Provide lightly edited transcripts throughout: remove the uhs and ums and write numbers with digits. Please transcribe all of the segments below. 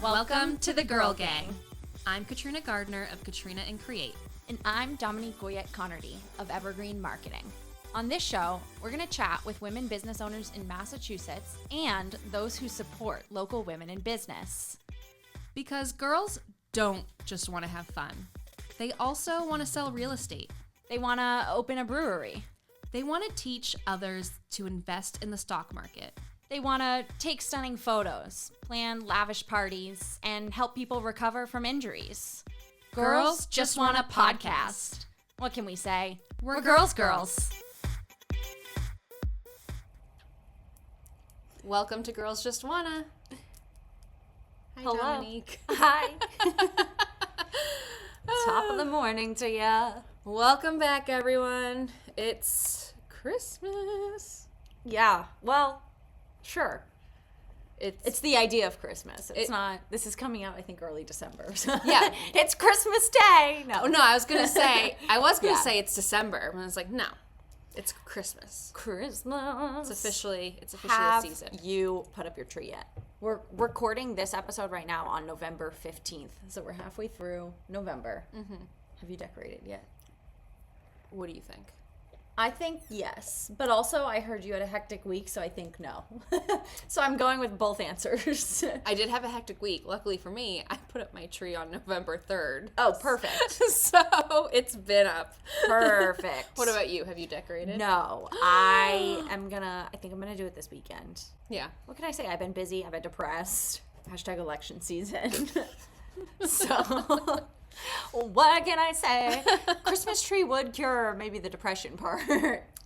Welcome to the Girl Gang. I'm Katrina Gardner of Katrina and Create. And I'm Dominique Goyette-Connerty of Evergreen Marketing. On this show, we're going to chat with women business owners in Massachusetts and those who support local women in business. Because girls don't just want to have fun. They also want to sell real estate. They want to open a brewery. They want to teach others to invest in the stock market. They want to take stunning photos, plan lavish parties, and help people recover from injuries. Girls just want a podcast. What can we say? We're girls. Welcome to Girls Just Wanna. Hi, Hello. Dominique. Hi. Top of the morning to ya. Welcome back, everyone. It's Christmas. Yeah, well, sure. It's the idea of Christmas. It's not. This is coming out, I think, early December. So. Yeah. It's Christmas Day. Oh, no, I was going to say it's December. And I was like, no, it's Christmas. Christmas. It's officially Have season. you put up your tree yet? We're recording this episode right now on November 15th. So we're halfway through November. Mm-hmm. Have you decorated yet? What do you think? I think yes, but also I heard you had a hectic week, so I think no. So I'm going with both answers. I did have a hectic week. Luckily for me, I put up my tree on November 3rd. Oh, perfect. So it's been up. Perfect. What about you? Have you decorated? No, I think I'm gonna do it this weekend. Yeah. What can I say? I've been busy. I've been depressed. # election season. So... what can I say? Christmas tree would cure maybe the depression part.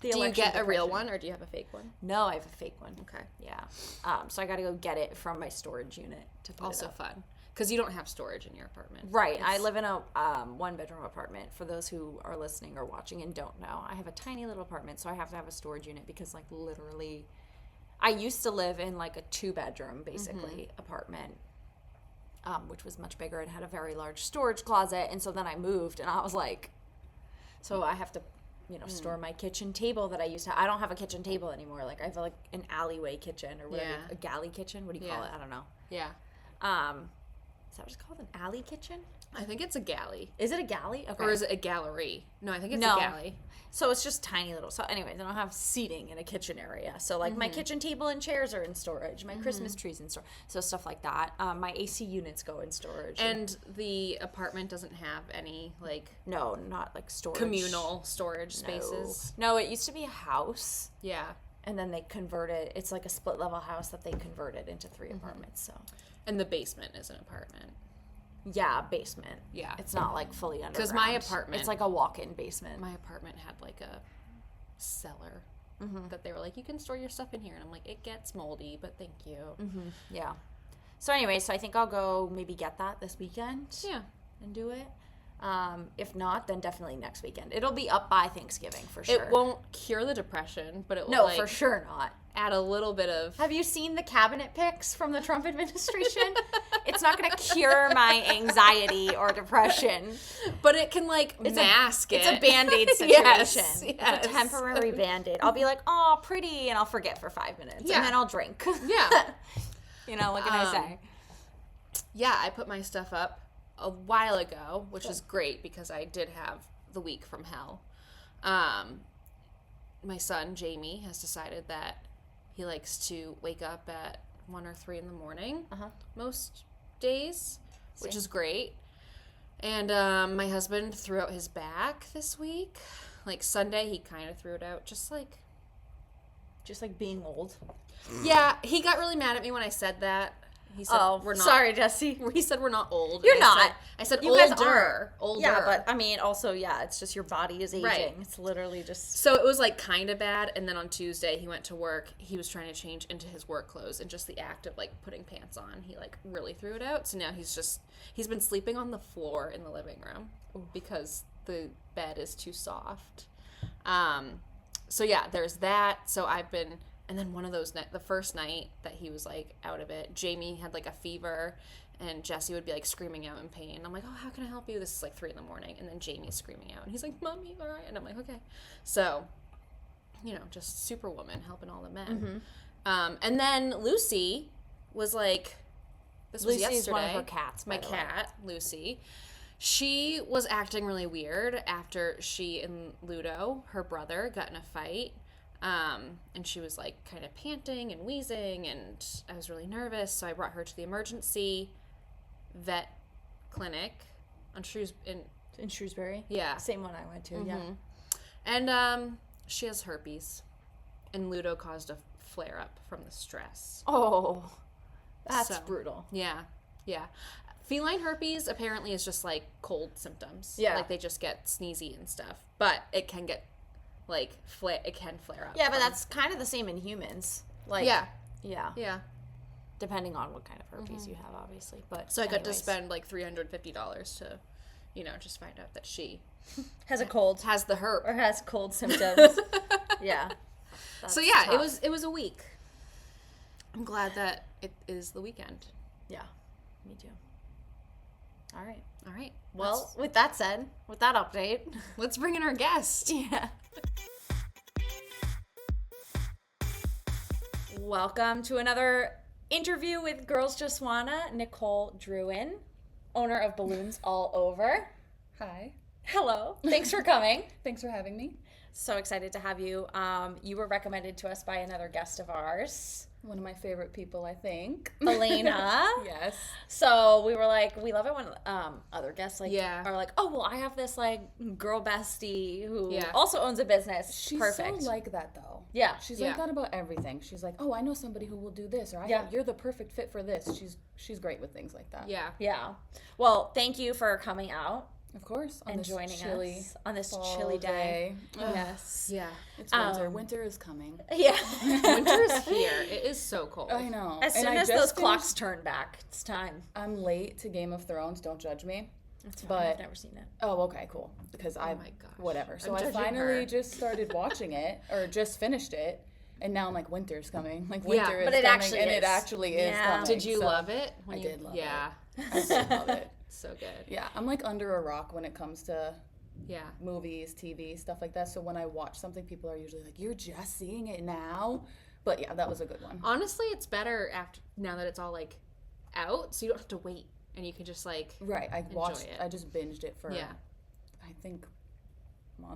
Do you get a real one or do you have a fake one? No, I have a fake one. Okay. Yeah. So I got to go get it from my storage unit to put Also it up. Fun. Because you don't have storage in your apartment. Right. I live in a one-bedroom apartment. For those who are listening or watching and don't know, I have a tiny little apartment, so I have to have a storage unit because, like, literally, I used to live in, like, a two-bedroom, basically, apartment. Which was much bigger and had a very large storage closet. And so then I moved and I was like, so I have to, store my kitchen table that I used to. I don't have a kitchen table anymore. Like I have like an alleyway kitchen or whatever, a galley kitchen. What do you call it? I don't know. Yeah. Is that what it's called? An alley kitchen? I think it's a galley. Is it a galley? Okay. Or is it a gallery? No, I think it's a galley. So it's just tiny little. So anyways, I don't have seating in a kitchen area. So like my kitchen table and chairs are in storage. My Christmas tree's in storage. So stuff like that. My AC units go in storage. And the apartment doesn't have any no, not like storage. Communal storage spaces. No, it used to be a house. Yeah. And then they converted. It's like a split level house that they converted into 3 apartments. So. And the basement is an apartment. Yeah, basement. Yeah. It's not like fully underground. Because my apartment... It's like a walk-in basement. My apartment had like a cellar that they were like, you can store your stuff in here. And I'm like, it gets moldy, but thank you. Mm-hmm. Yeah. So anyway, so I think I'll go maybe get that this weekend. Yeah. And do it. If not, then definitely next weekend. It'll be up by Thanksgiving for sure. It won't cure the depression, but it will No, for sure not. Add a little bit of... Have you seen the cabinet pics from the Trump administration? It's not going to cure my anxiety or depression. But it can, mask it. It's a Band-Aid situation. Yes. It's a temporary Band-Aid. I'll be like, oh, pretty, and I'll forget for 5 minutes. Yeah. And then I'll drink. Yeah. What can I say? Yeah, I put my stuff up a while ago, which is great because I did have the week from hell. My son, Jamie, has decided that he likes to wake up at 1 or 3 in the morning most days, which is great. And my husband threw out his back this week. Like Sunday, he kind of threw it out, just like being old. Yeah, he got really mad at me when I said that. He said, we're not. Sorry, Jesse. He said we're not old. You're not. I said you older. Guys are. Older. Yeah, but I mean, also, it's just your body is aging. Right. It's literally just... So it was kind of bad, and then on Tuesday he went to work. He was trying to change into his work clothes, and just the act of putting pants on, he really threw it out. So now he's been sleeping on the floor in the living room because the bed is too soft. So yeah, there's that. So I've been... And then one of those the first night that he was out of it, Jamie had a fever, and Jesse would be screaming out in pain. I'm like, oh, how can I help you? This is 3 in the morning, and then Jamie's screaming out, and he's like, Mommy, all right? And I'm like, okay. So, just superwoman helping all the men. And then Lucy was This was Lucy's yesterday. one of her cats, My by the way. cat, Lucy. She was acting really weird after she and Ludo, her brother, got in a fight. And she was like kind of panting and wheezing, and I was really nervous, so I brought her to the emergency vet clinic on In Shrewsbury? Yeah. Same one I went to, yeah. And she has herpes, and Ludo caused a flare up from the stress. Oh, that's So, brutal. Yeah. Feline herpes apparently is just like cold symptoms. Yeah. Like they just get sneezy and stuff, but it can get like it can flare up. Yeah, but that's kind of the same in humans. Like, yeah. yeah. Depending on what kind of herpes you have, obviously. But So I got to anyways. spend like $350 to, just find out that she has a cold has the herp. or has cold symptoms. Yeah. So yeah, tough. it was a week. I'm glad that it is the weekend. Yeah, me too. All right. All right. Well, with that said, with that update, let's bring in our guest. yeah. Welcome to another interview with Girls Just Wanna, Nicole Drouin, owner of Balloons All Over. Hi. Hello. Thanks for coming. Thanks for having me. So excited to have you. You were recommended to us by another guest of ours, One of my favorite people, I think. Elena. Yes. So we were like, we love it when other guests Yeah. are like, oh, well, I have this like girl bestie who Yeah. also owns a business. She's Perfect. so like that, though. Yeah. She's Yeah. like that about everything. She's like, oh, I know somebody who will do this, or Yeah. you're the perfect fit for this. She's great with things like that. Yeah. Yeah. Well, thank you for coming out Of course. On and this joining chilly us on this fall chilly day. Ugh, Yes. Yeah. It's winter. Winter is coming. Yeah. Winter is here. It is so cold. I know. As And soon I as just those clocks finished- turn back, it's time. I'm late to Game of Thrones. Don't judge me. That's fine. But- I've never seen it. Oh, okay, cool. Because I, my gosh. whatever. So I'm I judging finally her. just started watching it, or just finished it, and now I'm like, winter's coming. Like Yeah, winter is but it coming, actually and is. it actually is Yeah. coming. Did you So love it? I did love it. Yeah. I did love it. So good. Yeah, I'm like under a rock when it comes to Yeah. movies, TV, stuff like that. So when I watch something, people are usually like, "You're just seeing it now." But yeah, that was a good one. Honestly, it's better after now that it's all like out, so you don't have to wait and you can just like Right, I watched. it. I just binged it for. Yeah. I think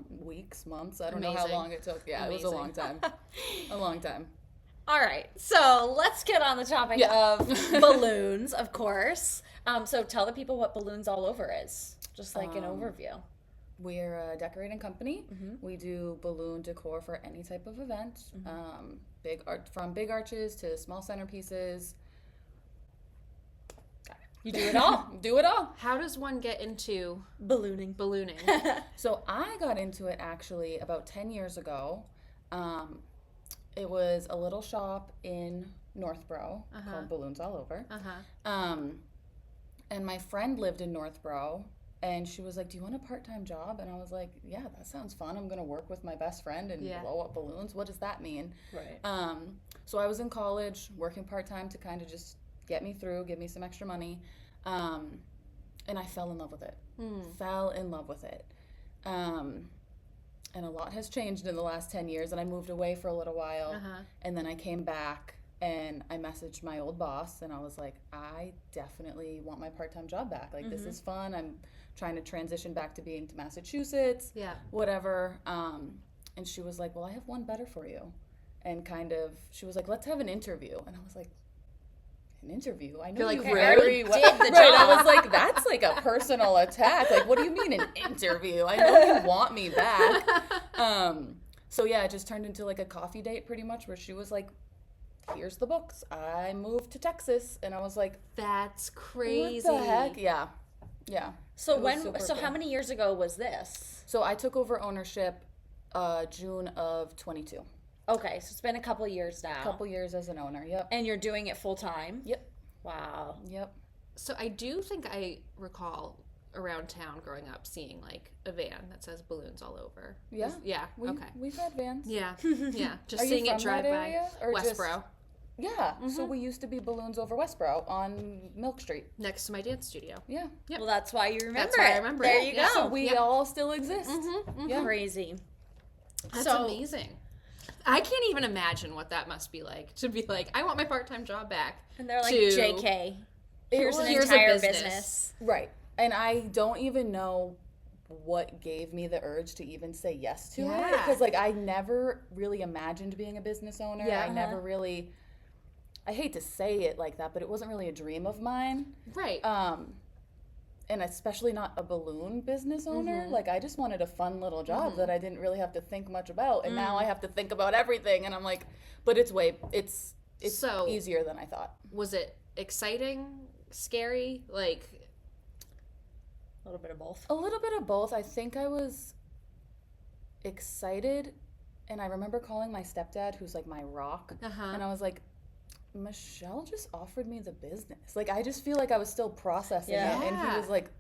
weeks, months. I don't know how Amazing. long it took. Yeah, it was a Amazing. long time. A long time. All right, so let's get on the topic Yeah. of balloons, of course. So tell the people what Balloons All Over is, just like an overview. We're a decorating company. Mm-hmm. We do balloon decor for any type of event. Big art, from big arches to small centerpieces. You do it all. Do it all. how does one get into Ballooning. ballooning? So I got into it actually about 10 years ago. It was a little shop in Northborough called Balloons All Over. And my friend lived in Northborough, and she was like, "Do you want a part-time job?" And I was like, "Yeah, that sounds fun. I'm going to work with my best friend and Yeah. blow up balloons. What does that mean?" Right. So I was in college working part-time to kind of just get me through, give me some extra money. And I fell in love with it. Fell in love with it. And a lot has changed in the last 10 years, and I moved away for a little while. And then I came back, and I messaged my old boss, and I was like, I definitely want my part-time job back. Like, this is fun. I'm trying to transition back to being to Massachusetts, Yeah. whatever. And she was like, well, I have one better for you. And kind of, she was like, let's have an interview. And I was like, an interview? I know You're like, you really? very well. Did the Right, I job. was like, that's like a personal attack. Like, what do you mean an interview? I know you want me back. So yeah, it just turned into like a coffee date pretty much, where she was like, here's the books. I moved to Texas. And I was like, That's crazy. what the heck? Yeah. Yeah. So It was super so how cool. many years ago was this? So I took over ownership June of 22. Okay, so it's been a couple of years now. Couple years as an owner. Yep. And you're doing it full time? Yep. Wow. Yep. So I do think I recall around town growing up seeing like a van that says balloons all over. Yeah. Yeah. Okay. We've had vans. Yeah. Yeah. Just Are you seeing it from drive that by area, or just- Westboro, Yeah. So we used to be Balloons Over Westboro on Milk Street. next to my dance studio. Yeah. Yep. Well, that's why you remember That's why I it. remember there it. you Yeah. go. So we all still exist. Yeah. Crazy. That's So- amazing. I can't even imagine what that must be like to be like, I want my part-time job back. And they're like, to- JK. Here's an here's a entire business. business. Right. And I don't even know what gave me the urge to even say yes to it. Yeah. Because, like, I never really imagined being a business owner. Yeah. I never really, I hate to say it like that, but it wasn't really a dream of mine. Right. And especially not a balloon business owner. Like, I just wanted a fun little job that I didn't really have to think much about. And now I have to think about everything. And I'm like, but it's So- easier than I thought. Was it exciting, scary? Like, A little bit of both. A little bit of both. I think I was excited, and I remember calling my stepdad, who's like my rock, and I was like, Michelle just offered me the business. Like, I just feel like I was still processing it. And he was like,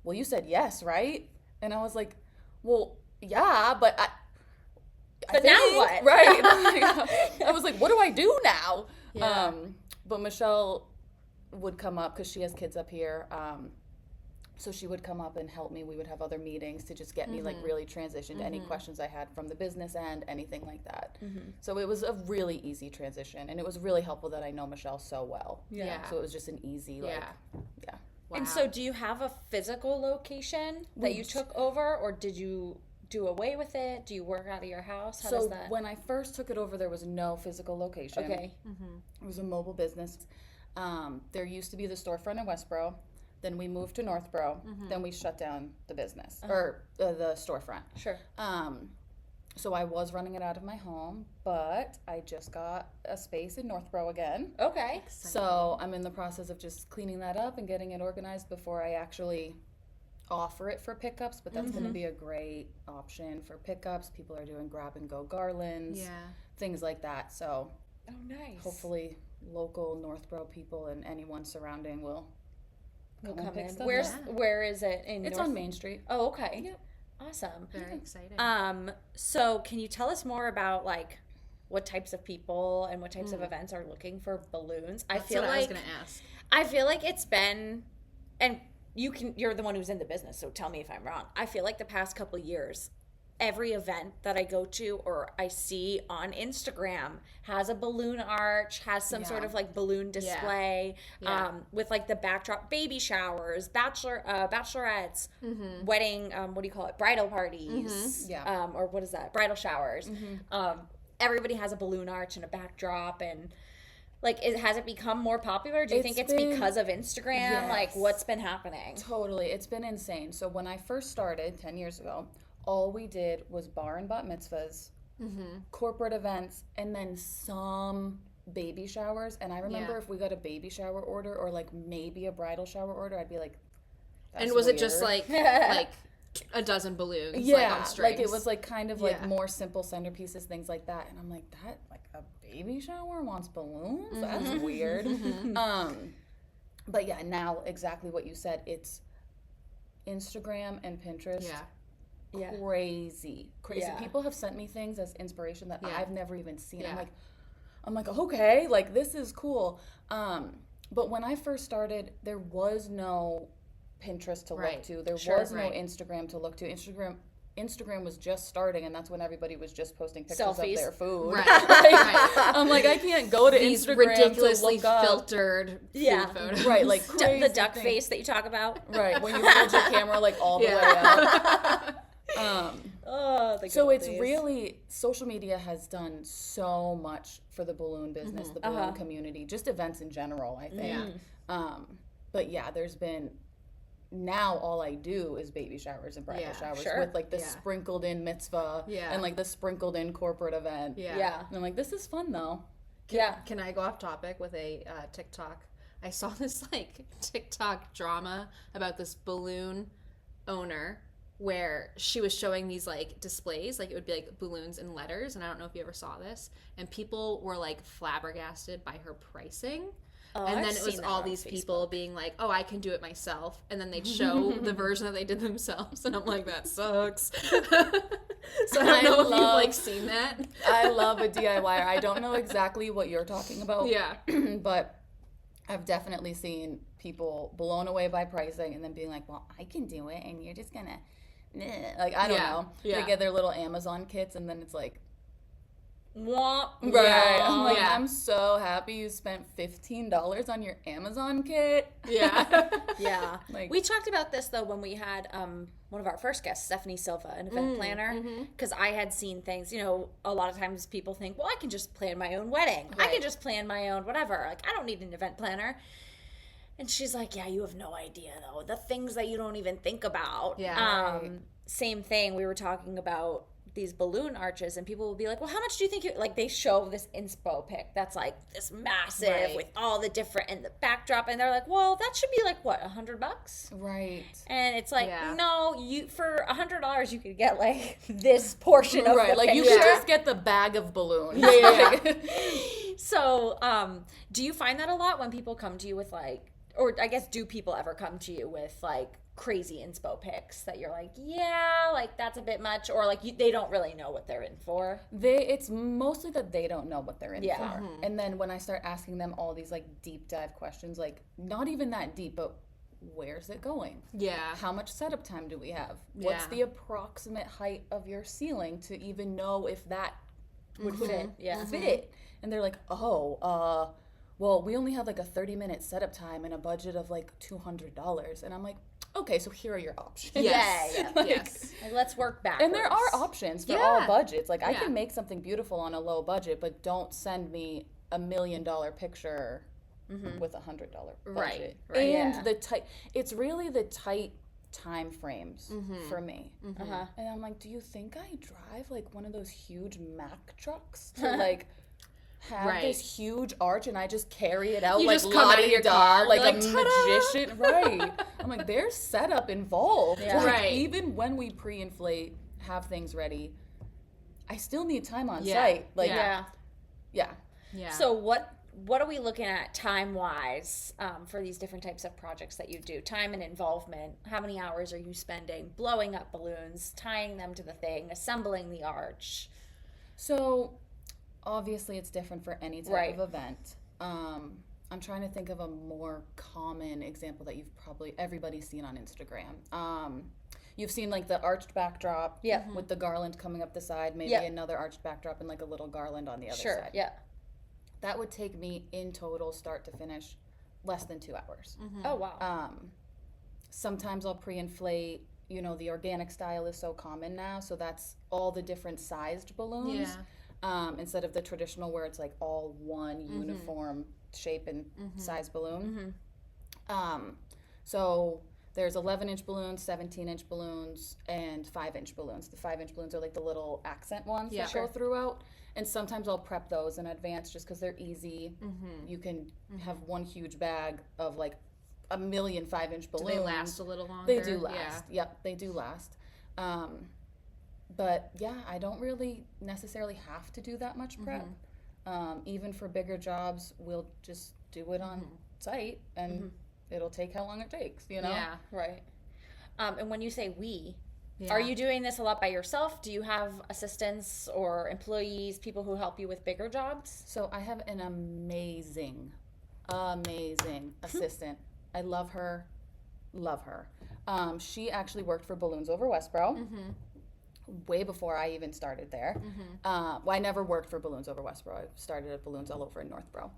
well, you said yes, right? And I was like, well, yeah, but But now what? Right. I was like, what do I do now? Yeah. But Michelle would come up because she has kids up here. So she would come up and help me. We would have other meetings to just get me like really transitioned to any questions I had from the business end, anything like that. So it was a really easy transition, and it was really helpful that I know Michelle so well. Yeah. So it was just an easy like, yeah. wow. And so do you have a physical location that you took over, or did you do away with it? Do you work out of your house? How does So that? when I first took it over, there was no physical location. Okay. It was a mobile business. There used to be the storefront in Westboro. Then we moved to Northborough. Then we shut down the business or the storefront. Sure. So I was running it out of my home, but I just got a space in Northborough again. Okay. So I'm in the process of just cleaning that up and getting it organized before I actually offer it for pickups. But that's going to be a great option for pickups. People are doing grab and go garlands, things like that. So Oh, nice. hopefully local Northborough people and anyone surrounding will We'll and come pick in. stuff Where is it in It's North? on Main Street. Oh, okay. Yep. Awesome. Very exciting. So can you tell us more about like what types of people and what types of events are looking for balloons? That's what I was gonna ask. I feel like it's been, and you're the one who's in the business, so tell me if I'm wrong. I feel like the past couple of years, every event that I go to or I see on Instagram has a balloon arch, has some sort of like balloon display, with like the backdrop, baby showers, bachelorettes, wedding, what do you call it? Bridal parties. Yeah. Or what is that? Bridal showers. Everybody has a balloon arch and a backdrop, and like, has it become more popular? Do you think it's because of Instagram? Like, what's been happening? Totally. It's been insane. So when I first started 10 years ago, all we did was bar and bat mitzvahs, corporate events, and then some baby showers. And I remember if we got a baby shower order or like maybe a bridal shower order, I'd be like, that's And was it just weird. like a dozen balloons? Like on strings? like it was like kind of like more simple centerpieces, things like that. And I'm like, that like a baby shower wants balloons? That's weird. But yeah, now exactly what you said. It's Instagram and Pinterest. Crazy. Yeah. People have sent me things as inspiration that I've never even seen. Yeah. I'm like, okay, like this is cool. But when I first started, there was no Pinterest to look to. There was no Instagram to look to. Instagram was just starting, and that's when everybody was just posting pictures Selfies. of their food. Right. I'm like, I can't go to These Instagram ridiculously to look up. filtered food photos. Right, like crazy The duck things. face that you talk about. Right, when you hold your camera like all the way up. Oh, the So good it's days. really, social media has done so much for the balloon business, the balloon community, just events in general, I think. But yeah, there's been, now all I do is baby showers and bridal showers with like the sprinkled in mitzvah and like the sprinkled in corporate event. Yeah. And I'm like, this is fun though. Can I go off topic with a TikTok? I saw this like TikTok drama about this balloon owner where she was showing these like displays, like it would be like balloons and letters, and I don't know if you ever saw this, and people were like flabbergasted by her pricing. And then it was all these people being like, oh, I can do it myself. And then they'd show the version that they did themselves. And I'm like, that sucks. So I don't know if you've like seen that. I love a DIYer. I don't know exactly what you're talking about. Yeah. But I've definitely seen people blown away by pricing and then being like, well, I can do it. And you're just going to, like, I don't know. They get their little Amazon kits and then it's like Womp, Right. I'm like, Yeah. I'm so happy you spent $15 on your Amazon kit. Yeah. Yeah. Like- We talked about this though when we had one of our first guests, Stephanie Silva, an event planner, because I had seen things, you know, a lot of times people think, well, I can just plan my own wedding. I can Right. just plan my own whatever. Like, I don't need an event planner. And she's like, yeah, you have no idea though. The things that you don't even think about. Yeah. Right. Same thing. We were talking about these balloon arches, and people will be like, well, how much do you think like they show this inspo pic that's like this massive Right. with all the different and the backdrop, and they're like, well, that should be like what, $100? Right. And it's like, Yeah. no, you for $100 you could get like this portion of Right. the Like, you picture. should just get the bag of balloons. Yeah. So, do you find that a lot when people come to you with like, or I guess, do people ever come to you with like crazy inspo pics that you're like, yeah, like that's a bit much, or like they don't really know what they're in for? It's mostly that they don't know what they're in Yeah. for. And then when I start asking them all these like deep dive questions, like not even that deep, but where's it going? Yeah. How much setup time do we have? What's Yeah. the approximate height of your ceiling to even know if that would Fit, yeah. fit? And they're like, oh, well, we only have like a 30-minute setup time and a budget of like $200. And I'm like, okay, so here are your options. Yes. Yeah, Like, Yes. Like, let's work backwards. And there are options for Yeah. all budgets. Like, I Yeah. can make something beautiful on a low budget, but don't send me $1 million picture with $100 budget. Right, right. And Yeah. the tight. It's really the tight time frames for me. Uh-huh. And I'm like, do you think I drive like one of those huge Mack trucks to like have Right. this huge arch and I just carry it out You like just come out of your la-di-da, car, like you're a like, "Ta-da!" magician, right? I'm like, there's setup involved. Yeah. Like, Right. even when we pre-inflate, have things ready, I still need time on Yeah. site. Like, Yeah. yeah. Yeah. So what are we looking at time wise for these different types of projects that you do? Time and involvement. How many hours are you spending blowing up balloons, tying them to the thing, assembling the arch? So obviously it's different for any type Right. of event. I'm trying to think of a more common example that you've probably everybody's seen on Instagram. You've seen like the arched backdrop Yeah. with the garland coming up the side, maybe Yeah. another arched backdrop and like a little garland on the other Sure. side. Yeah. That would take me in total, start to finish, less than 2 hours. Oh wow. Sometimes I'll pre-inflate, you know, the organic style is so common now, so that's all the different sized balloons. Instead of the traditional where it's like all one uniform shape and size balloon. So there's 11-inch balloons, 17-inch balloons, and 5-inch balloons. The 5-inch balloons are like the little accent ones Yeah. that go throughout. And sometimes I'll prep those in advance just because they're easy. You can have one huge bag of like 1 million 5-inch Do balloons. they last a little longer? They do last. Yep, they do last. But yeah, I don't really necessarily have to do that much prep. Even for bigger jobs, we'll just do it on site and it'll take how long it takes, you know? Yeah. Right. And when you say we, Yeah. are you doing this a lot by yourself? Do you have assistants or employees, people who help you with bigger jobs? So I have an amazing assistant. I love her. She actually worked for Balloons Over Westboro. Way before I even started there. Well, I never worked for Balloons Over Westboro. I started at Balloons All Over in Northborough.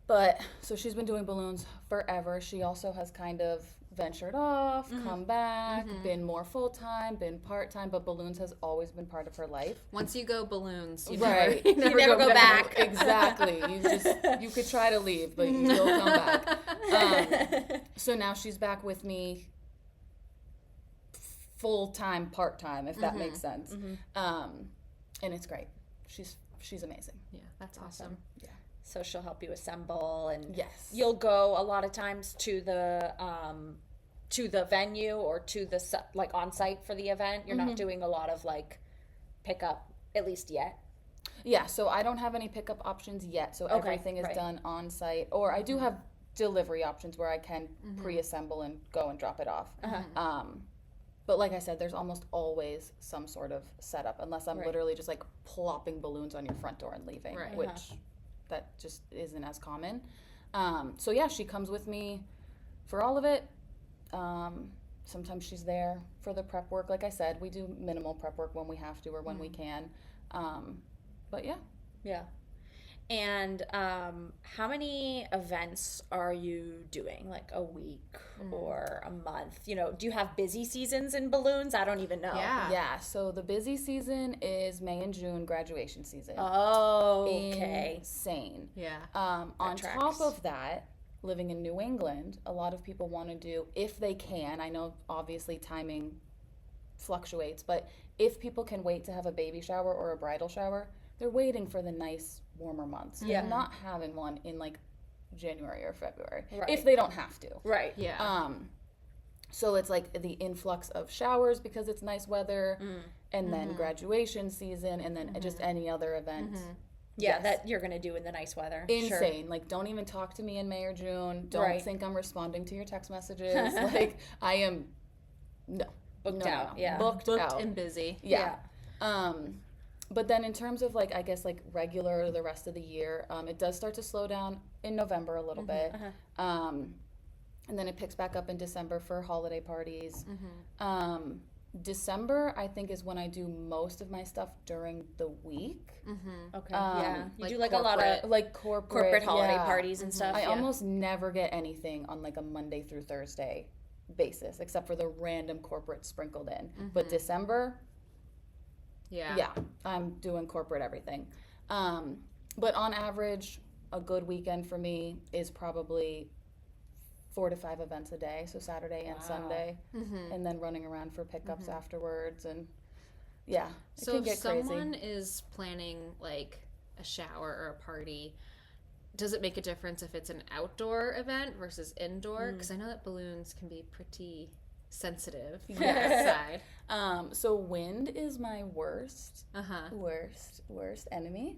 But so she's been doing balloons forever. She also has kind of ventured off, come back, been more full-time, been part-time, but balloons has always been part of her life. Once you go balloons, you Right. never, You never go back. Exactly. You could try to leave, but you'll come back. So now she's back with me full-time, part-time, if that makes sense. And it's great. She's amazing. Yeah, that's awesome. Yeah. So she'll help you assemble, and Yes. you'll go a lot of times to the venue or to the like on site for the event. You're not doing a lot of like pickup, at least yet. Yeah, so I don't have any pickup options yet. So everything is right. done on site, or I do have delivery options where I can pre-assemble and go and drop it off. But like I said, there's almost always some sort of setup, unless I'm literally just like plopping balloons on your front door and leaving, Right. which that just isn't as common. So yeah, she comes with me for all of it. Sometimes she's there for the prep work. Like I said, we do minimal prep work when we have to or when we can. But yeah. Yeah. And how many events are you doing? Like a week or a month? You know, do you have busy seasons in balloons? I don't even know. Yeah, so the busy season is May and June, graduation season. Oh, okay. Insane. Yeah. On tracks. top of that, living in New England, a lot of people want to do, if they can, I know obviously timing fluctuates, but if people can wait to have a baby shower or a bridal shower, they're waiting for the nice warmer months. Yeah. They're not having one in like January or February Right. if they don't have to. Right. Yeah. So it's like the influx of showers because it's nice weather, and then graduation season, and then just any other event. Yeah, Yes. that you're going to do in the nice weather. Insane. Like, don't even talk to me in May or June. Don't Right. think I'm responding to your text messages. Like, I am Booked out. Yeah. Booked Booked out. and busy. Yeah. But then in terms of like, I guess like regular the rest of the year, it does start to slow down in November a little bit. And then it picks back up in December for holiday parties. December, I think, is when I do most of my stuff during the week. Okay. Yeah. You like do like a lot of Like corporate holiday yeah. parties and stuff. I yeah. almost never get anything on like a Monday through Thursday basis, except for the random corporate sprinkled in. But December, yeah, I'm doing corporate everything. But on average, a good weekend for me is probably 4 to 5 events a day, so Saturday and Sunday, and then running around for pickups afterwards, and it So can if get crazy. someone is planning like a shower or a party, does it make a difference if it's an outdoor event versus indoor? Because I know that balloons can be pretty sensitive outside. So wind is my worst enemy.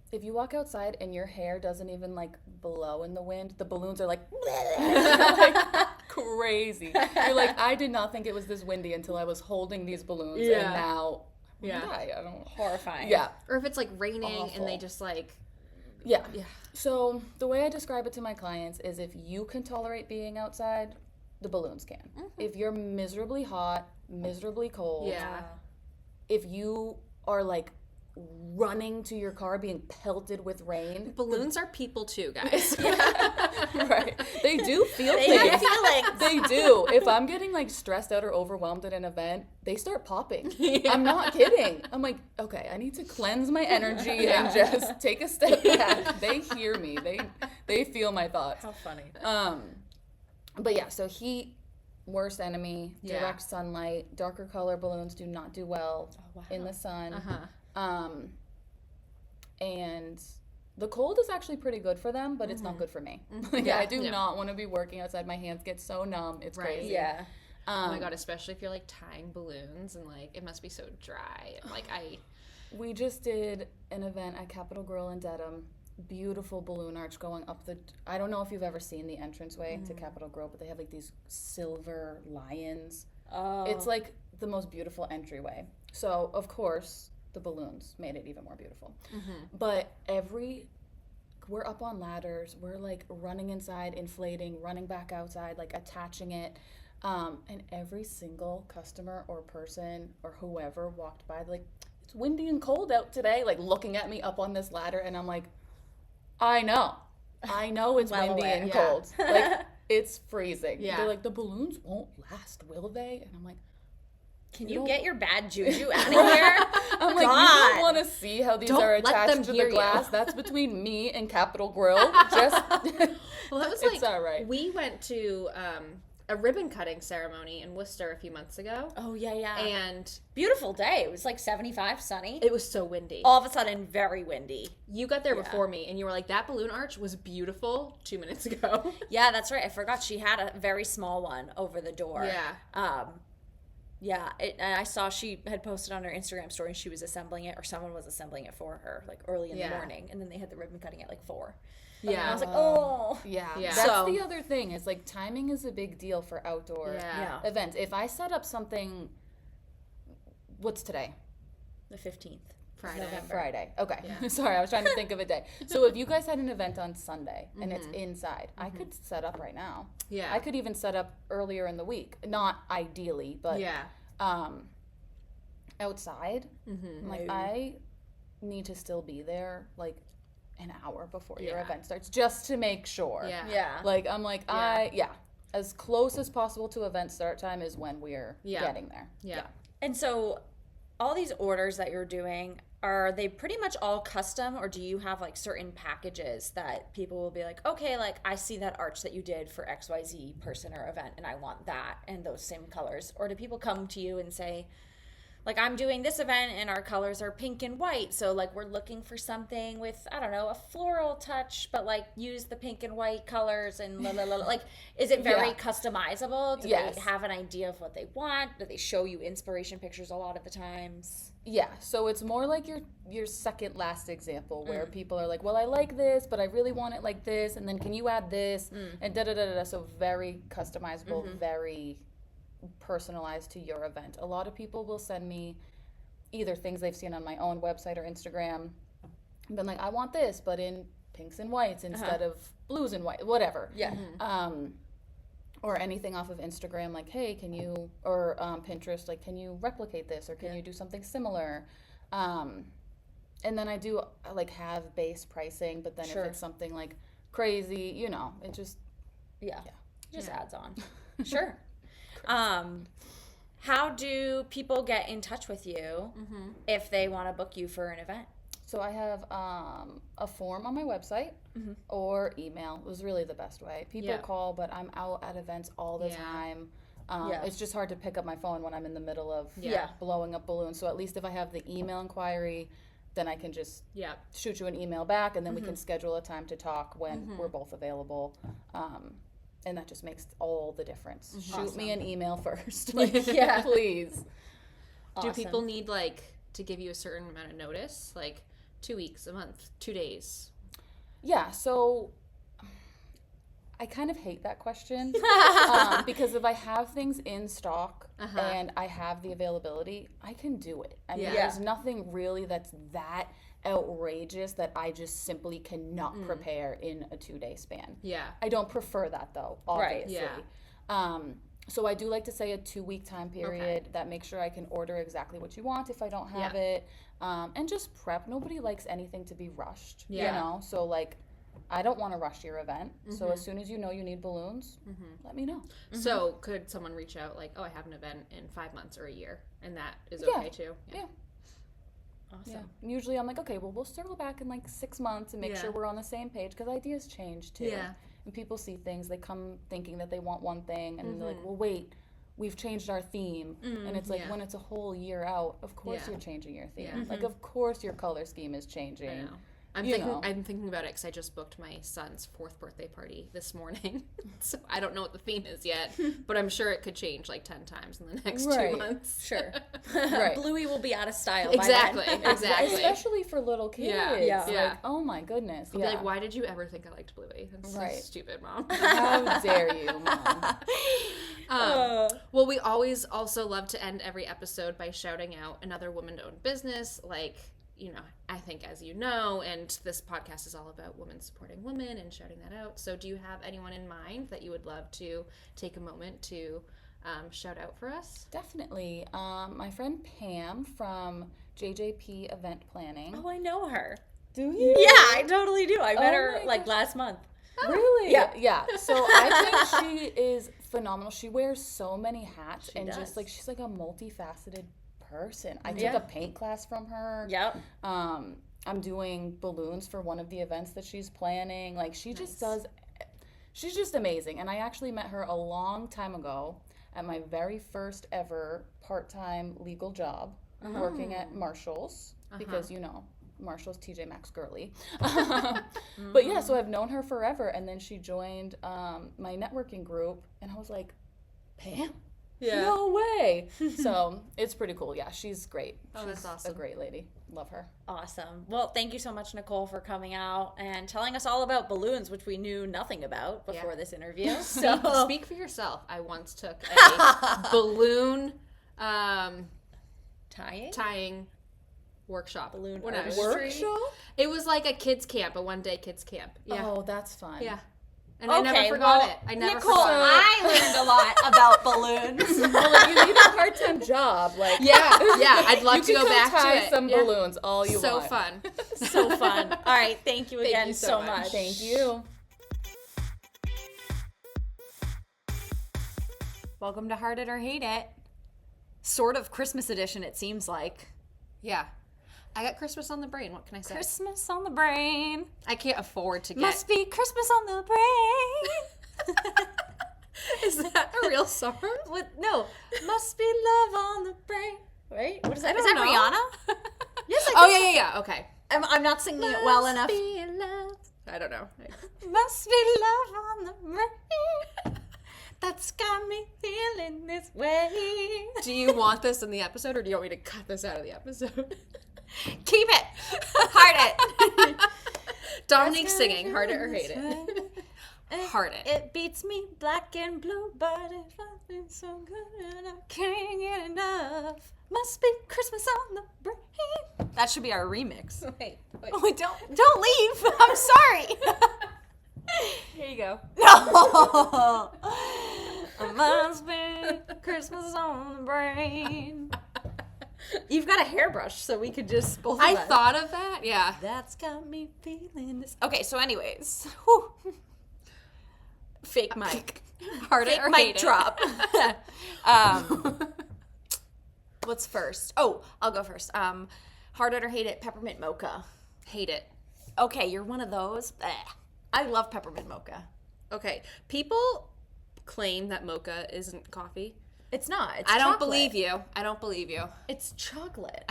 If you walk outside and your hair doesn't even like blow in the wind, the balloons are like, like crazy. You're like, I did not think it was this windy until I was holding these balloons, and now I'm gonna die. I don't. Horrifying. Yeah, Or if it's like raining and they Awful. just like yeah. So the way I describe it to my clients is, if you can tolerate being outside, the balloons can. If you're miserably hot, miserably cold, if you are like running to your car being pelted with rain, balloons are people too, guys. right? They do feel They things. have feelings. They do. If I'm getting like stressed out or overwhelmed at an event, they start popping. I'm not kidding. I'm like, okay, I need to cleanse my energy and just take a step back. They hear me. They feel my thoughts. How funny. But yeah, so heat, worst enemy. Direct sunlight, darker color balloons do not do well in the sun. And the cold is actually pretty good for them, but it's not good for me. Like, I do not want to be working outside. My hands get so numb. It's crazy. Yeah. Oh my god, especially if you're like tying balloons and like it must be so dry. Like We just did an event at Capitol Grill in Dedham. Beautiful balloon arch going up the. I don't know if you've ever seen the entranceway to Capitol Grill, but they have like these silver lions. Oh. It's like the most beautiful entryway. So of course the balloons made it even more beautiful. But we're up on ladders. We're like running inside, inflating, running back outside, like attaching it. And every single customer or person or whoever walked by, like, it's windy and cold out today, like looking at me up on this ladder, and I'm like, I know it's Well windy aware. and cold. Like, it's freezing. Yeah. They're like, the balloons won't last, will they? And I'm like, Can you get your bad juju out of here? I'm like, you God. don't want to see how these Don't are let them attached to hear the you. glass. That's between me and Capitol Grill. Just well, that was it's like all right. we went to a ribbon cutting ceremony in Worcester a few months ago. Oh, yeah. And Beautiful day. It was like 75, sunny. it was so windy. All of a sudden, very windy. You got there before me and you were like, that balloon arch was beautiful 2 minutes ago. Yeah, that's right. I forgot she had a very small one over the door. Yeah. And I saw she had posted on her Instagram story and she was assembling it, or someone was assembling it for her, like early in the morning, and then they had the ribbon cutting at like 4. And I was like, oh. Yeah. Yeah. That's So- the other thing, is like timing is a big deal for outdoor Yeah. events. If I set up something, what's today? The 15th. Friday. November. Friday. Okay. Sorry, I was trying to think of a day. So if you guys had an event on Sunday and it's inside, I could set up right now. Yeah. I could even set up earlier in the week. Not ideally, but Yeah. outside. I'm like, I need to still be there like an hour before your event starts just to make sure. Yeah. Like, I'm like, as close as possible to event start time is when we're getting there. Yeah. And so all these orders that you're doing, are they pretty much all custom, or do you have like certain packages that people will be like, okay, like I see that arch that you did for XYZ person or event and I want that and those same colors? Or do people come to you and say, like, I'm doing this event and our colors are pink and white, so like we're looking for something with, I don't know, a floral touch, but like use the pink and white colors and la la la. Like, is it very customizable? Do they have an idea of what they want? Do they show you inspiration pictures a lot of the times? Yeah, so it's more like your second last example where people are like, well, I like this, but I really want it like this, and then can you add this, and da-da-da-da-da. So very customizable, very personalized to your event. A lot of people will send me either things they've seen on my own website or Instagram, and been like, I want this, but in pinks and whites instead of blues and white, whatever. Yeah. Or anything off of Instagram, like, hey, can you, or Pinterest, like, can you replicate this, or can you do something similar? And then I do, like, have base pricing, but then if it's something, like, crazy, you know, it just... Just adds on. Sure. How do people get in touch with you if they want to book you for an event? So I have a form on my website or email was really the best way. People call, but I'm out at events all the time. It's just hard to pick up my phone when I'm in the middle of blowing up balloons. So at least if I have the email inquiry, then I can just shoot you an email back, and then we can schedule a time to talk when we're both available. And that just makes all the difference. Shoot me an email first. Like, please. Do people need, like, to give you a certain amount of notice? Like 2 weeks, a month, 2 days? Yeah, so I kind of hate that question because if I have things in stock and I have the availability, I can do it. I mean, there's nothing really that's that outrageous that I just simply cannot prepare in a 2-day span. I don't prefer that, though, obviously. So I do like to say a 2-week time period that makes sure I can order exactly what you want if I don't have it, and just prep. Nobody likes anything to be rushed, you know? So, like, I don't want to rush your event. So as soon as you know you need balloons, let me know. So could someone reach out like, oh, I have an event in 5 months or a year, and that is okay too? Awesome. Yeah. Usually I'm like, okay, well, we'll circle back in like 6 months and make sure we're on the same page, because ideas change too. And people see things, they come thinking that they want one thing, and they're like, well, wait, we've changed our theme. And it's like, when it's a whole year out, of course you're changing your theme. Like, of course your color scheme is changing. I know. I'm thinking about it because I just booked my son's 4th birthday party this morning. So I don't know what the theme is yet, but I'm sure it could change like 10 times in the next 2 months. Sure. Right. Bluey will be out of style Exactly. by then. Exactly. Especially for little kids. Like, oh my goodness. I'll be like, why did you ever think I liked Bluey? That's so stupid, Mom. How dare you, Mom? Well, we always also love to end every episode by shouting out another woman-owned business, like, you know, I think, as you know, and this podcast is all about women supporting women and shouting that out. So do you have anyone in mind that you would love to take a moment to shout out for us? Definitely. My friend Pam from JJP Event Planning. Oh, I know her. Do you? Yeah, I totally do. I met her like last month. Really? Yeah. So I think she is phenomenal. She wears so many hats just like she's like a multifaceted person. I took a paint class from her. I'm doing balloons for one of the events that she's planning. Like, she just does, she's just amazing. And I actually met her a long time ago at my very first ever part-time legal job working at Marshall's, because, you know, Marshall's TJ Maxx girly. But yeah, so I've known her forever. And then she joined my networking group, and I was like, Pam? No way. So it's pretty cool. Yeah, she's great. Oh, that's awesome. A great lady. Love her. Awesome. Well, thank you so much, Nicole, for coming out and telling us all about balloons, which we knew nothing about before this interview. So speak for yourself. I once took a balloon tying workshop. Balloon artistry. Workshop? It was like a kids camp, a one-day kids camp. Yeah. Oh, that's fun. Yeah. And I never forgot it. I never Nicole, forgot it. I learned a lot about balloons. Well, if you need a part-time job, like Yeah, I'd love to you go can back tie to it. some Yeah. balloons all you So want. fun. So fun. All right, thank you again you so so much. much. Thank you. Welcome to Heart It or Hate It. Sort of Christmas edition, it seems like. Yeah. I got Christmas on the brain. What can I say? Christmas on the brain. I can't afford to get. Must be Christmas on the brain. Is that a real song? What? No. Must be love on the brain. Right? What is that? Is don't that know. Rihanna? Yes, I Oh think yeah. Okay. I'm not singing it well enough. Be in love. I don't know. Must be love on the brain. That's got me feeling this way. Do you want this in the episode, or do you want me to cut this out of the episode? Keep it. Heart it. Dominique singing, heart it or hate it. Heart it. It beats me black and blue, but it's nothing so good and I can't get enough. Must be Christmas on the brain. That should be our remix. Wait. Oh, don't leave. I'm sorry. Here you go. No. Must be Christmas on the brain. You've got a hairbrush, so we could just both of I us. thought of that. Yeah. That's got me feeling this. Okay, so anyways. Whew. Fake mic. Heart it Fake or mic hate it. drop. What's first? Oh, I'll go first. Heart it or hate it, peppermint mocha. Hate it. Okay, you're one of those. Bleh. I love peppermint mocha. Okay. People claim that mocha isn't coffee. It's not. It's I don't chocolate. believe you. I don't believe you. It's chocolate.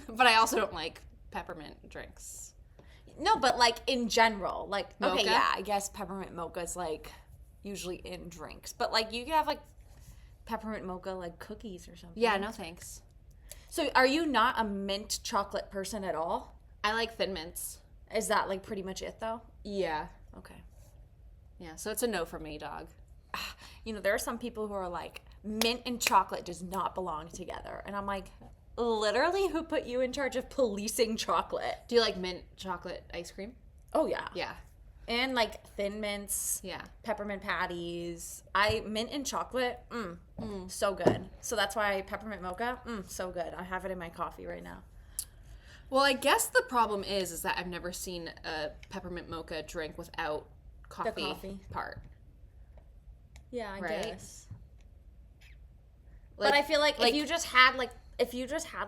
But I also don't like peppermint drinks. No, but like in general, like okay, Mocha? yeah, I guess peppermint mocha is like usually in drinks, but like you can have like peppermint mocha like cookies or something. Yeah, no thanks. So are you not a mint chocolate person at all? I like Thin Mints. Is that like pretty much it though? Yeah. Okay. Yeah, so it's a no for me, dog. You know, there are some people who are like mint and chocolate does not belong together, and I'm like, literally, who put you in charge of policing chocolate? Do you like mint chocolate ice cream? Oh yeah. Yeah. And like Thin Mints. Yeah. Peppermint patties. Mint and chocolate, so good. So that's why peppermint mocha, so good. I have it in my coffee right now. Well, I guess the problem is that I've never seen a peppermint mocha drink without coffee part. Yeah, I Right? guess. Like, But I feel like if you just had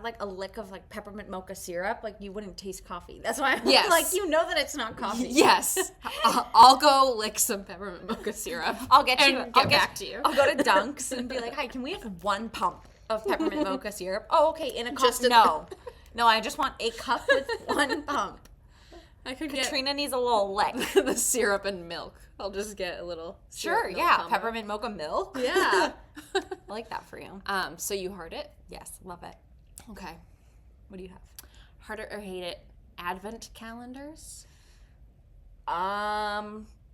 like a lick of like peppermint mocha syrup, like you wouldn't taste coffee. That's why I'm Yes. like, you know that it's not coffee. Yes. I'll go lick some peppermint mocha syrup. I'll get you. and get back to you. I'll go to Dunk's and be like, "Hi, can we have one pump of peppermint mocha syrup?" Oh, okay. In a cup. Just a- No, I just want a cup with one pump. I could Katrina needs a little lick. get the syrup and milk. I'll just get a little syrup Sure, milk yeah. combo. Peppermint mocha milk. Yeah. I like that for you. So you heard it? Yes, love it. Okay. What do you have? Heart it or hate it, Advent calendars?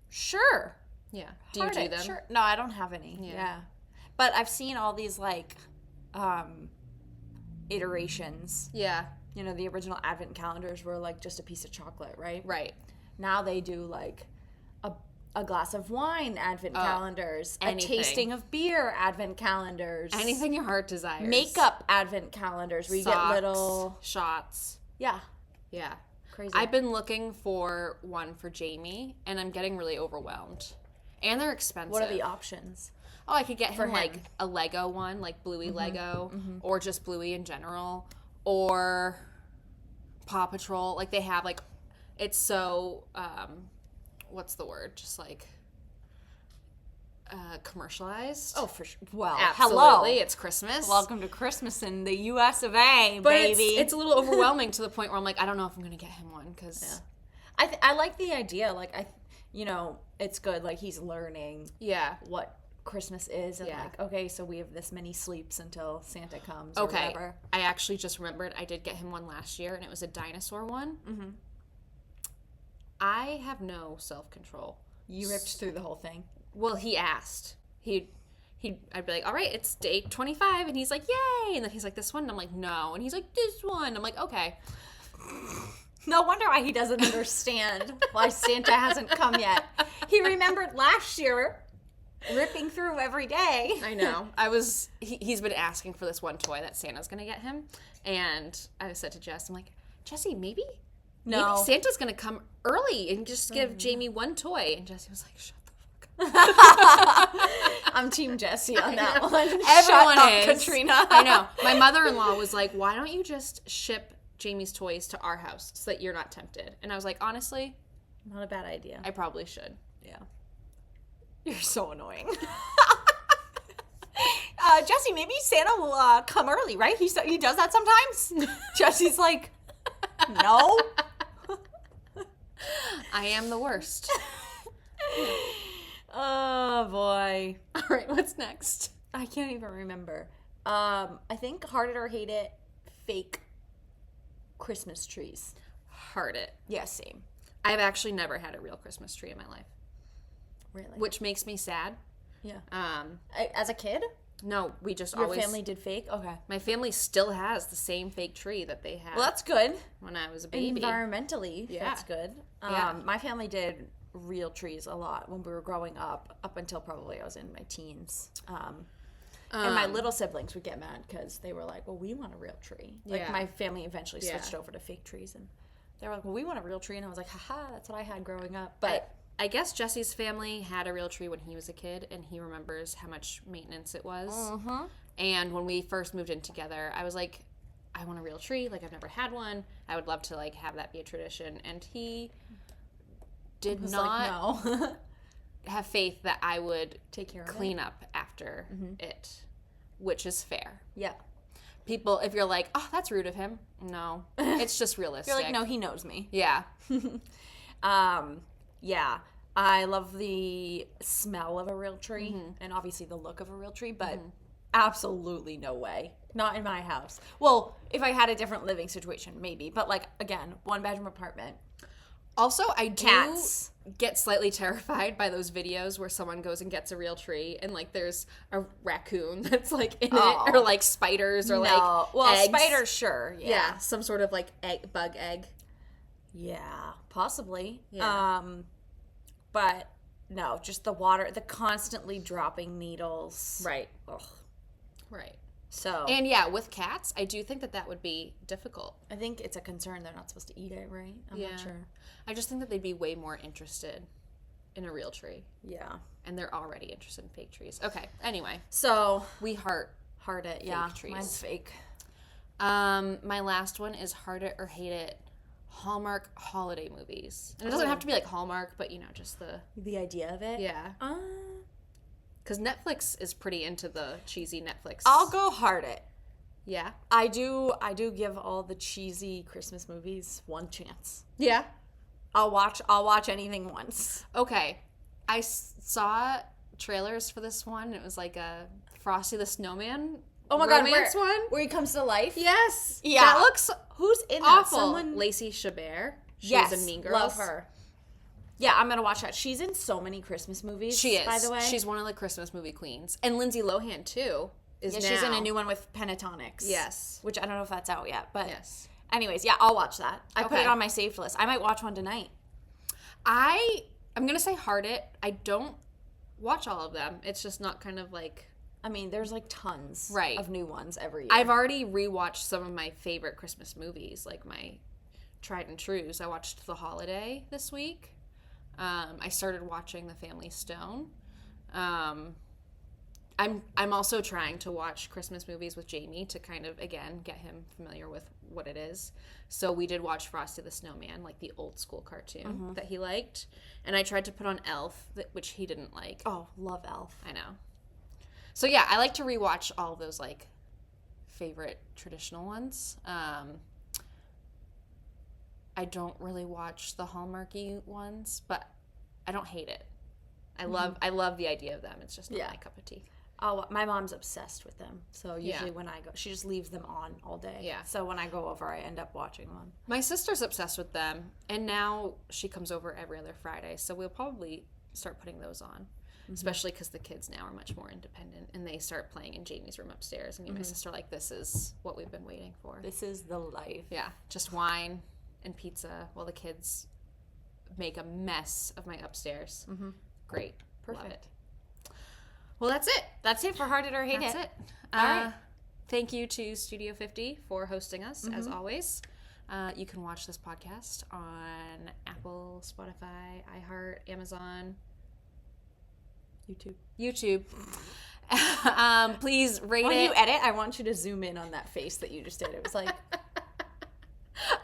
Sure. Yeah. Do you Heart do it, them? Sure. No, I don't have any. Yeah. Yeah. But I've seen all these like iterations. Yeah. You know, the original advent calendars were like just a piece of chocolate, right? Right. Now they do like a glass of wine advent calendars, anything. a tasting of beer advent calendars, Anything your heart desires. makeup advent calendars where you Socks, get little shots. yeah, Yeah. crazy. I've been looking for one for Jamie, and I'm getting really overwhelmed. And they're expensive. What are the options? Oh, I could get for him like him? a Lego one, like Bluey Lego, or just Bluey in general, or Paw Patrol. Like they have like, it's so what's the word? Just like commercialized. Oh, for sure. Well, absolutely. hello. It's Christmas. Welcome to Christmas in the U.S. of A, but baby. it's a little overwhelming to the point where I'm like, I don't know if I'm gonna get him one because I like the idea. Like it's good. Like he's learning what Christmas is, and Yeah. like, okay, so we have this many sleeps until Santa comes. Or Okay, whatever. I actually just remembered I did get him one last year, and it was a dinosaur one. Mm-hmm. I have no self-control. You ripped through the whole thing. Well, he asked. I'd be like, all right, it's day 25, and he's like, yay, and then he's like, this one, and I'm like, no, and he's like, this one. I'm like, okay. No wonder why he doesn't understand why Santa hasn't come yet. He remembered last year ripping through every day. I know. He's been asking for this one toy that Santa's going to get him. And I said to Jess, I'm like, Jessie, maybe Santa's going to come early and just give Jamie one toy. And Jessie was like, shut the fuck up. I'm Team Jessie on that one. Everyone Shut up, is. Katrina. I know. My mother-in-law was like, why don't you just ship Jamie's toys to our house so that you're not tempted? And I was like, honestly, Not a bad idea. I probably should. Yeah. You're so annoying. Jessie, maybe Santa will come early, right? He does that sometimes. Jessie's like, no. I am the worst. Oh, boy. All right, what's next? I can't even remember. I think Heart It or Hate It, fake Christmas trees. Heart it. Yeah, same. I've actually never had a real Christmas tree in my life, Really? which makes me sad. Yeah. Um, As a kid? no, we just Your always. family did fake? Okay. My family still has the same fake tree that they had Well, that's good. when I was a baby. Environmentally, Yeah. that's good. Yeah. My family did real trees a lot when we were growing up until probably I was in my teens. And my little siblings would get mad because they were like, well, we want a real tree. Like, Yeah. my family eventually Yeah. switched over to fake trees. And they were like, well, we want a real tree. And I was like, haha, that's what I had growing up. But I guess Jesse's family had a real tree when he was a kid, and he remembers how much maintenance it was. Mm-hmm. And when we first moved in together, I was like, I want a real tree. Like, I've never had one. I would love to, like, have that be a tradition. And he did was not like, no. have faith that I would Take care of clean up after it, which is fair. Yeah. People, if you're like, oh, that's rude of him. No, it's just realistic. You're like, no, he knows me. Yeah. Yeah. I love the smell of a real tree and obviously the look of a real tree, but absolutely no way. Not in my house. Well, if I had a different living situation, maybe. But, like, again, 1-bedroom apartment. Also, I do Cats. get slightly terrified by those videos where someone goes and gets a real tree and, like, there's a raccoon that's, like, in it, or, like, spiders, or, like, well, eggs. spiders, sure. Yeah, some sort of, like, bug egg. Yeah, possibly. Yeah. But no, just the water, the constantly dropping needles. Right. Ugh. Right. So, And, yeah, with cats, I do think that would be difficult. I think it's a concern they're not supposed to eat it, right? I'm not sure. I just think that they'd be way more interested in a real tree. Yeah. And they're already interested in fake trees. Okay, anyway. So, We heart. heart it, yeah. trees. Mine's fake. My last one is Heart It or Hate It, Hallmark holiday movies. And it doesn't have to be like Hallmark, but, you know, just The idea of it? yeah. Because Netflix is pretty into the cheesy Netflix. I'll go heart it. Yeah. I do give all the cheesy Christmas movies one chance. Yeah. I'll watch anything once. Okay. I saw trailers for this one. It was like a Frosty the Snowman romance one. Where he comes to life? Yes. Yeah. That looks Who's in that? awful. Someone. Lacey Chabert. She's Yes, in Mean Girls. love her. Yeah, I'm gonna watch that. She's in so many Christmas movies. She is. by the way. She's one of the Christmas movie queens. And Lindsay Lohan, too, is now. she's in a new one with Pentatonics. Yes. which I don't know if that's out yet, but Yes. anyways, yeah, I'll watch that. I put Okay. it on my saved list. I might watch one tonight. I'm going to say Heart It. I don't watch all of them. It's just not kind of like... I mean, there's like tons Right. of new ones every year. I've already rewatched some of my favorite Christmas movies, like my tried and trues. I watched The Holiday this week. I started watching The Family Stone. I'm also trying to watch Christmas movies with Jamie to kind of, again, get him familiar with what it is. So we did watch Frosty the Snowman, like the old school cartoon that he liked. And I tried to put on Elf, which he didn't like. Oh, love Elf. I know. So yeah, I like to rewatch all those like favorite traditional ones. I don't really watch the Hallmarky ones, but I don't hate it. I love the idea of them. It's just not my cup of tea. Oh, my mom's obsessed with them. So usually Yeah. when I go, she just leaves them on all day. Yeah. So when I go over, I end up watching one. My sister's obsessed with them, and now she comes over every other Friday, so we'll probably start putting those on. Especially because the kids now are much more independent, and they start playing in Jamie's room upstairs. And me and my sister are like, this is what we've been waiting for. This is the life. Yeah, just wine and pizza while the kids make a mess of my upstairs. Great. Perfect. Love it. Well, that's it. That's it for Heart It or Hate That's It. it. All right. Thank you to Studio 50 for hosting us, as always. You can watch this podcast on Apple, Spotify, iHeart, Amazon, YouTube. Please rate When it. you edit, I want you to zoom in on that face that you just did. It was like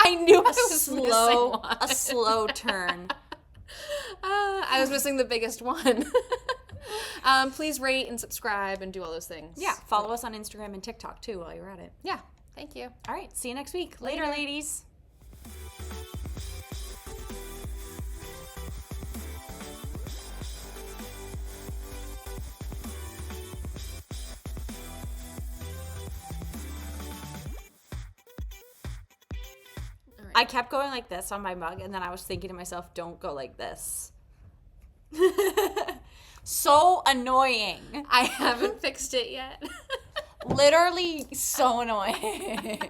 I knew I was missing one. a slow turn. I was missing the biggest one. Please rate and subscribe and do all those things. Yeah, follow us on Instagram and TikTok too while you're at it. Yeah. Thank you. All right, see you next week. Later ladies. I kept going like this on my mug, and then I was thinking to myself, don't go like this. So annoying. I haven't fixed it yet. Literally so annoying.